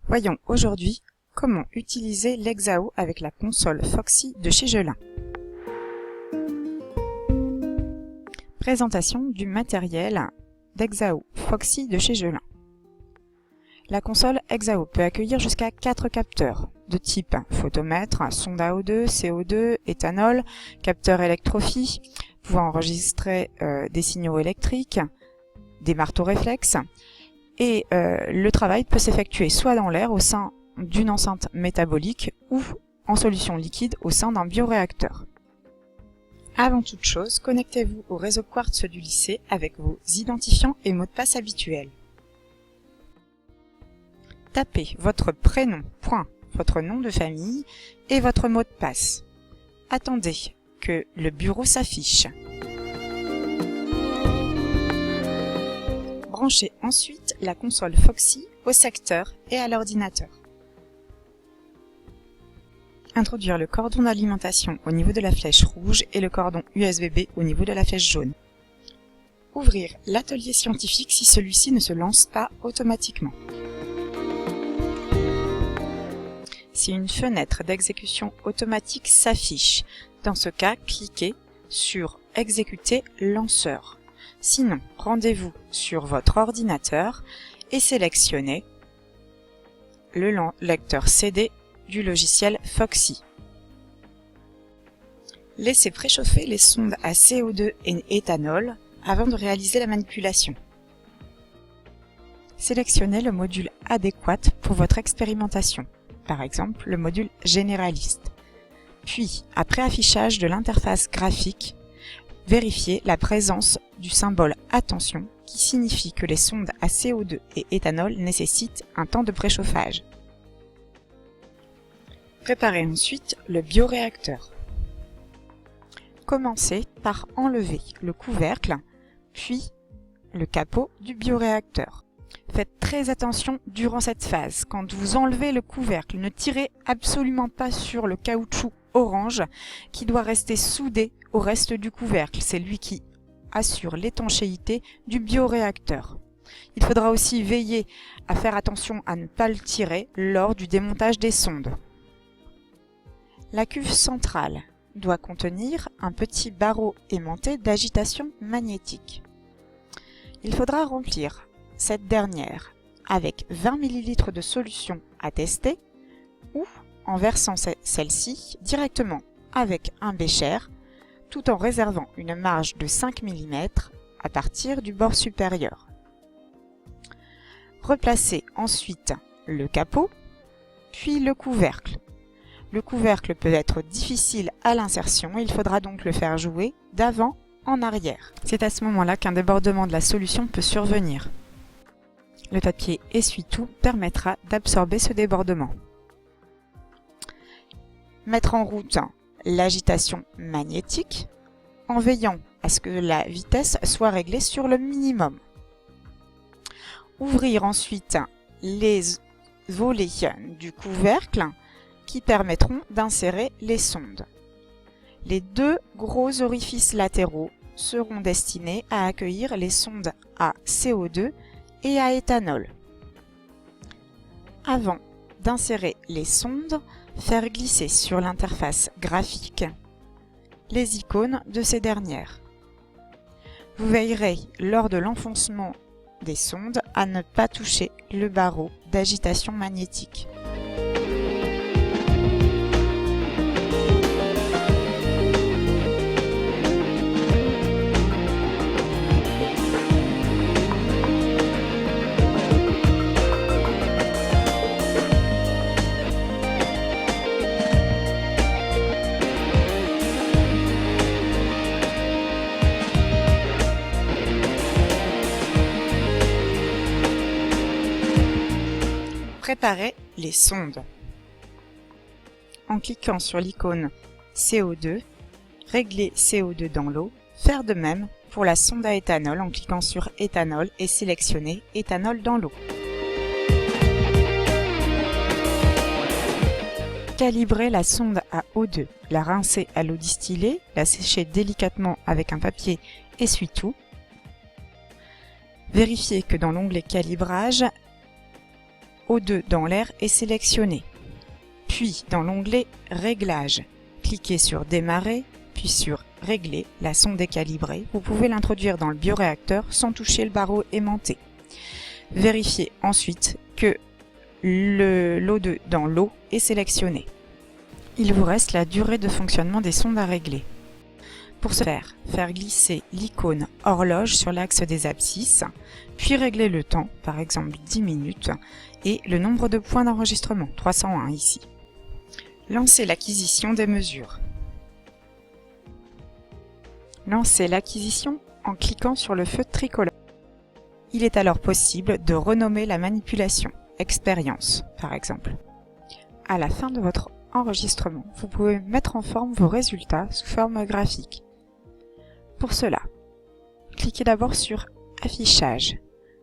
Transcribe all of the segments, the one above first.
Voyons aujourd'hui comment utiliser l'Exao avec la console Foxy de chez Gelin. Présentation du matériel d'Exao Foxy de chez Gelin. La console Exao peut accueillir jusqu'à 4 capteurs de type photomètre, sonde à O2, CO2, éthanol, capteur électrophies, pouvant enregistrer des signaux électriques, des marteaux réflexes, et le travail peut s'effectuer soit dans l'air au sein d'une enceinte métabolique ou en solution liquide au sein d'un bioréacteur. Avant toute chose, connectez-vous au réseau Quartz du lycée avec vos identifiants et mots de passe habituels. Tapez votre prénom, votre nom de famille et votre mot de passe. Attendez que le bureau s'affiche. Branchez ensuite la console Foxy au secteur et à l'ordinateur. Introduire le cordon d'alimentation au niveau de la flèche rouge et le cordon USB-B au niveau de la flèche jaune. Ouvrir l'atelier scientifique si celui-ci ne se lance pas automatiquement. Si une fenêtre d'exécution automatique s'affiche, dans ce cas, cliquez sur « Exécuter lanceur ». Sinon, rendez-vous sur votre ordinateur et sélectionnez le lecteur CD du logiciel Foxy. Laissez préchauffer les sondes à CO2 et éthanol avant de réaliser la manipulation. Sélectionnez le module adéquat pour votre expérimentation, par exemple le module généraliste. Puis, après affichage de l'interface graphique, vérifiez la présence du symbole « Attention » qui signifie que les sondes à CO2 et éthanol nécessitent un temps de préchauffage. Préparez ensuite le bioréacteur. Commencez par enlever le couvercle, puis le capot du bioréacteur. Faites très attention durant cette phase. Quand vous enlevez le couvercle, ne tirez absolument pas sur le caoutchouc orange qui doit rester soudé au reste du couvercle. C'est lui qui assure l'étanchéité du bioréacteur. Il faudra aussi veiller à faire attention à ne pas le tirer lors du démontage des sondes. La cuve centrale doit contenir un petit barreau aimanté d'agitation magnétique. Il faudra remplir cette dernière avec 20 ml de solution à tester ou en versant celle-ci directement avec un bécher tout en réservant une marge de 5 mm à partir du bord supérieur. Replacez ensuite le capot, puis le couvercle. Le couvercle peut être difficile à l'insertion, il faudra donc le faire jouer d'avant en arrière. C'est à ce moment-là qu'un débordement de la solution peut survenir. Le papier essuie-tout permettra d'absorber ce débordement. Mettre en route l'agitation magnétique en veillant à ce que la vitesse soit réglée sur le minimum. Ouvrir ensuite les volets du couvercle qui permettront d'insérer les sondes. Les deux gros orifices latéraux seront destinés à accueillir les sondes à CO2 et à éthanol. Avant d'insérer les sondes, faire glisser sur l'interface graphique les icônes de ces dernières. Vous veillerez lors de l'enfoncement des sondes à ne pas toucher le barreau d'agitation magnétique. Préparez les sondes. En cliquant sur l'icône CO2, réglez CO2 dans l'eau, faire de même pour la sonde à éthanol en cliquant sur éthanol et sélectionnez éthanol dans l'eau. Calibrez la sonde à O2, la rincer à l'eau distillée, la sécher délicatement avec un papier essuie-tout. Vérifiez que dans l'onglet calibrage, O2 dans l'air est sélectionné. Puis, dans l'onglet Réglages, cliquez sur Démarrer, puis sur Régler. La sonde est calibrée. Vous pouvez l'introduire dans le bioréacteur sans toucher le barreau aimanté. Vérifiez ensuite que l'O2 dans l'eau est sélectionné. Il vous reste la durée de fonctionnement des sondes à régler. Pour ce faire glisser l'icône horloge sur l'axe des abscisses, puis régler le temps, par exemple 10 minutes, et le nombre de points d'enregistrement, 301 ici. Lancez l'acquisition des mesures. Lancez l'acquisition en cliquant sur le feu tricolore. Il est alors possible de renommer la manipulation, expérience par exemple. À la fin de votre enregistrement, vous pouvez mettre en forme vos résultats sous forme graphique. Pour cela, cliquez d'abord sur Affichage.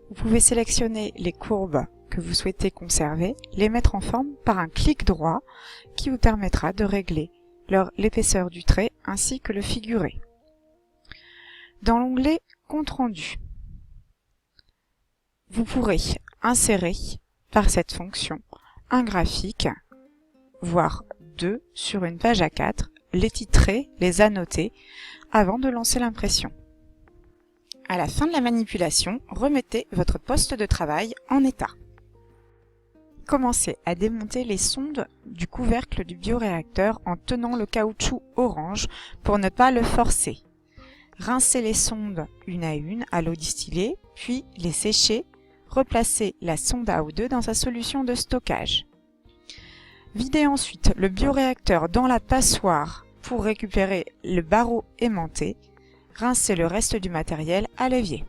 Vous pouvez sélectionner les courbes que vous souhaitez conserver, les mettre en forme par un clic droit qui vous permettra de régler l'épaisseur du trait ainsi que le figuré. Dans l'onglet Compte rendu, vous pourrez insérer par cette fonction un graphique, voire deux sur une page A4, les titrer, les annoter avant de lancer l'impression. À la fin de la manipulation, remettez votre poste de travail en état. Commencez à démonter les sondes du couvercle du bioréacteur en tenant le caoutchouc orange pour ne pas le forcer. Rincez les sondes une à une à l'eau distillée, puis les sécher. Replacez la sonde à O2 dans sa solution de stockage. Videz ensuite le bioréacteur dans la passoire pour récupérer le barreau aimanté. Rincez le reste du matériel à l'évier.